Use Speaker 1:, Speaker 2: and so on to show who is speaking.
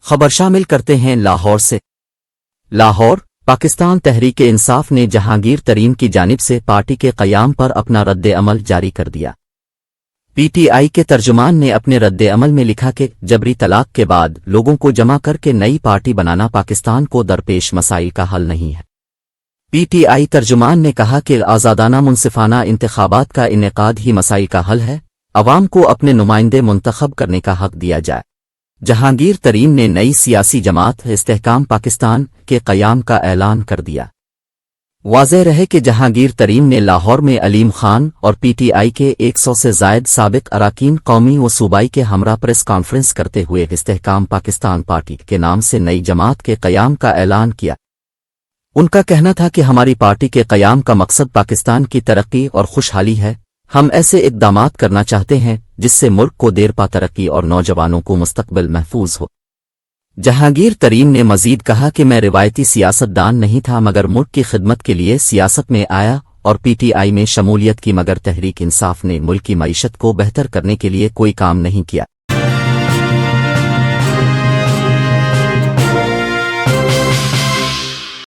Speaker 1: خبر شامل کرتے ہیں لاہور سے۔ لاہور، پاکستان تحریک انصاف نے جہانگیر ترین کی جانب سے پارٹی کے قیام پر اپنا رد عمل جاری کر دیا۔ پی ٹی آئی کے ترجمان نے اپنے رد عمل میں لکھا کہ جبری طلاق کے بعد لوگوں کو جمع کر کے نئی پارٹی بنانا پاکستان کو درپیش مسائل کا حل نہیں ہے۔ پی ٹی آئی ترجمان نے کہا کہ آزادانہ منصفانہ انتخابات کا انعقاد ہی مسائل کا حل ہے، عوام کو اپنے نمائندے منتخب کرنے کا حق دیا جائے۔ جہانگیر ترین نے نئی سیاسی جماعت استحکام پاکستان کے قیام کا اعلان کر دیا۔ واضح رہے کہ جہانگیر ترین نے لاہور میں علیم خان اور پی ٹی آئی کے 100 سے زائد سابق اراکین قومی و صوبائی کے ہمراہ پریس کانفرنس کرتے ہوئے استحکام پاکستان پارٹی کے نام سے نئی جماعت کے قیام کا اعلان کیا۔ ان کا کہنا تھا کہ ہماری پارٹی کے قیام کا مقصد پاکستان کی ترقی اور خوشحالی ہے۔ ہم ایسے اقدامات کرنا چاہتے ہیں جس سے ملک کو دیر پا ترقی اور نوجوانوں کو مستقبل محفوظ ہو۔ جہانگیر ترین نے مزید کہا کہ میں روایتی سیاست دان نہیں تھا مگر ملک کی خدمت کے لیے سیاست میں آیا اور پی ٹی آئی میں شمولیت کی، مگر تحریک انصاف نے ملک کی معیشت کو بہتر کرنے کے لیے کوئی کام نہیں کیا۔